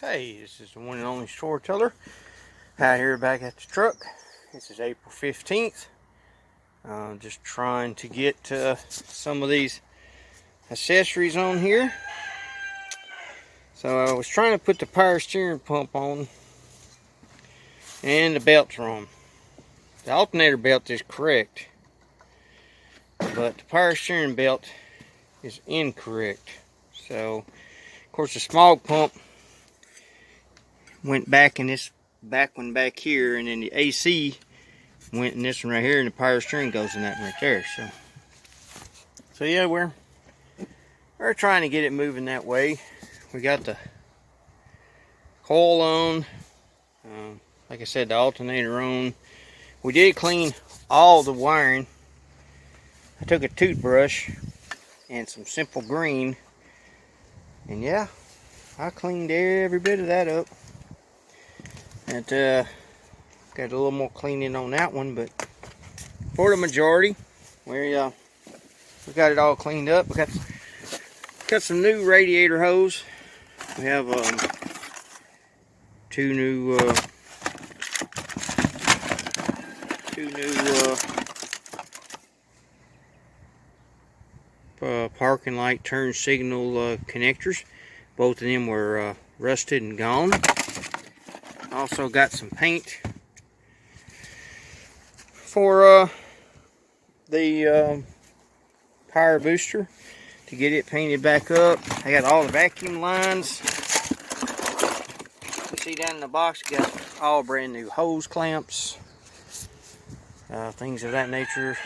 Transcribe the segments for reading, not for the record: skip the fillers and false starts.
Hey, this is the one and only storyteller out here back at the truck. This is April 15th. Just trying to get some of these accessories on here. So I was trying to put the power steering pump on and the belt's wrong. The alternator belt is correct, but the power steering belt is incorrect. So of course the smog pump went back in this back one back here, and then the AC went in this one right here, and the power steering goes in that one right there. So yeah, we're trying to get it moving that way. We got the coil on, like I said, the alternator on. We did clean all the wiring. I took a toothbrush and some simple green, and yeah, I cleaned every bit of that up. And got a little more cleaning on that one, but for the majority, we got it all cleaned up. We got some new radiator hose. We have two new parking light turn signal connectors. Both of them were rusted and gone. Also got some paint for the power booster to get it painted back up. I got all the vacuum lines. You see down in the box, got all brand new hose clamps, things of that nature.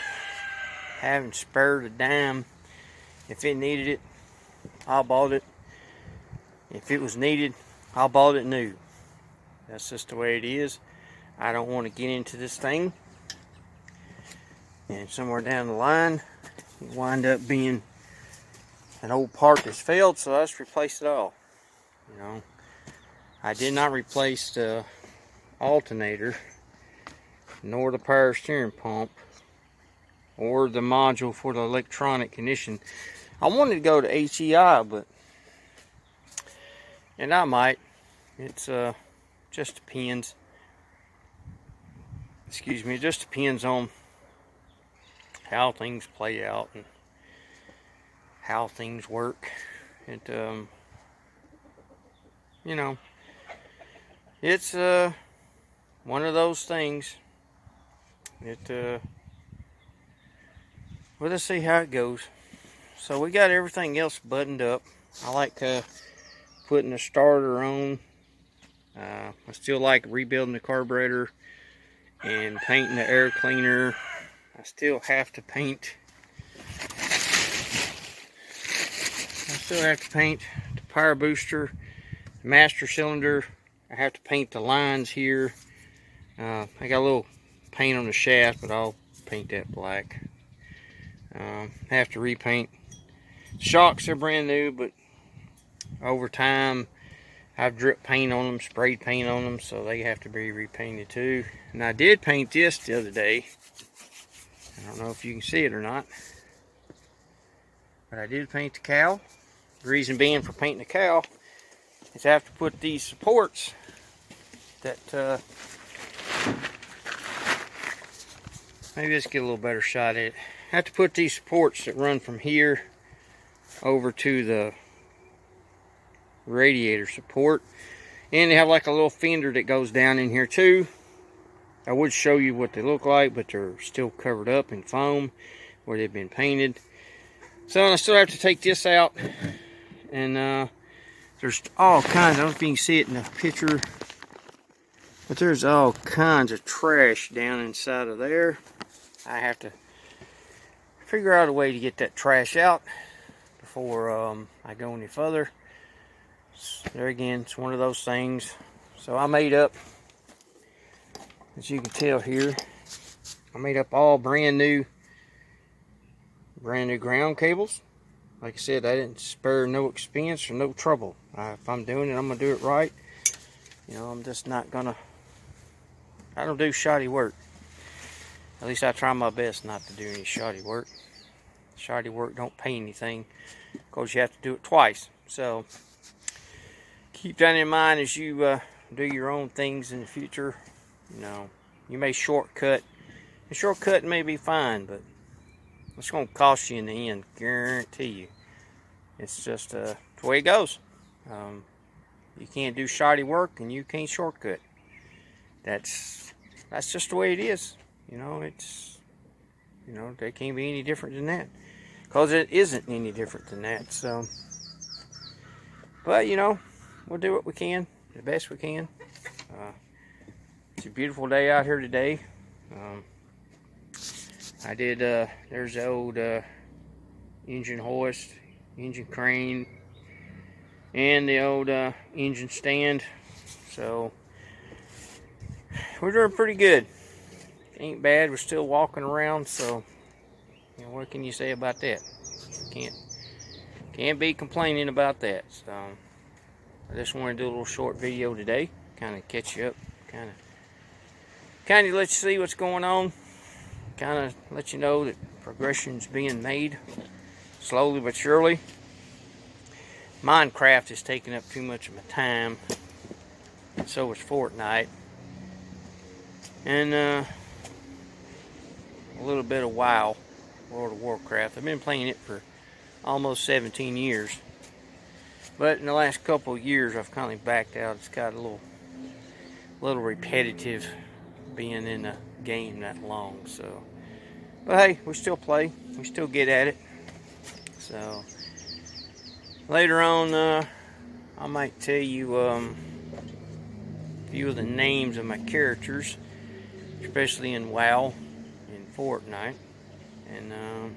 Haven't spared a dime. If it needed it, I bought it. If it was needed, I bought it new. That's just the way it is. I don't want to get into this thing and somewhere down the line it wind up being an old part that's failed, so I just replaced it all. You know, I did not replace the alternator, nor the power steering pump, or the module for the electronic condition. I wanted to go to HEI, and I might. It's just depends. Excuse me, it just depends on how things play out and how things work. It you know, it's one of those things. We'll just see how it goes. So we got everything else buttoned up. I like putting the starter on. I still like rebuilding the carburetor and painting the air cleaner. I still have to paint. The power booster, the master cylinder. I have to paint the lines here. I got a little paint on the shaft, but I'll paint that black. Have to repaint. Shocks are brand new, but over time I've dripped paint on them, sprayed paint on them, so they have to be repainted too. And I did paint this the other day. I don't know if you can see it or not, but I did paint the cowl. The reason being for painting the cowl is I have to put these supports that, maybe let's get a little better shot at it. I have to put these supports that run from here over to the radiator support, and they have like a little fender that goes down in here too. I would show you what they look like, but they're still covered up in foam where they've been painted. So I still have to take this out, and there's all kinds. I don't know if you can see it in the picture, but there's all kinds of trash down inside of there. I have to figure out a way to get that trash out before I go any further. There again, it's one of those things. So I made up, as you can tell here, I made up all brand new ground cables. Like I said, I didn't spare no expense or no trouble. If I'm doing it, I'm gonna do it right. You know, I'm just not gonna, I don't do shoddy work. At least I try my best not to do any shoddy work. Shoddy work don't pay anything because you have to do it twice. So keep that in mind as you do your own things in the future. You know, you may shortcut. The shortcut may be fine, but it's going to cost you in the end, guarantee you. It's just the way it goes. You can't do shoddy work and you can't shortcut. That's just the way it is. You know, they can't be any different than that. Because it isn't any different than that. So, but you know, we'll do what we can, the best we can. It's a beautiful day out here today. I did, there's the old engine hoist, engine crane, and the old engine stand. So we're doing pretty good. Ain't bad. We're still walking around, so you know, what can you say about that? Can't be complaining about that. So I just want to do a little short video today, kind of catch you up, kind of let you see what's going on, kind of let you know that progression's being made slowly but surely. Minecraft is taking up too much of my time, and so is Fortnite, and a little bit of WoW, World of Warcraft. I've been playing it for almost 17 years, but in the last couple of years I've kind of backed out. It's got a little repetitive being in the game that long. So, but hey, we still play, we still get at it. So later on, I might tell you a few of the names of my characters, especially in WoW and Fortnite, and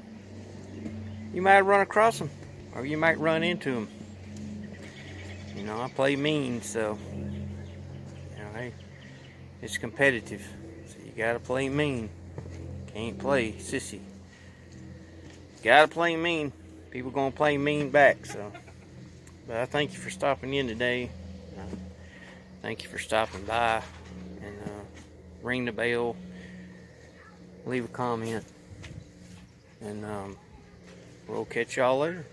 you might run across them, or you might run into them. You know, I play mean, so you know, hey, it's competitive, so you gotta play mean. Can't play sissy. Gotta play mean. People gonna play mean back. So, but I thank you for stopping in today. Thank you for stopping by, and ring the bell, leave a comment, and we'll catch y'all later.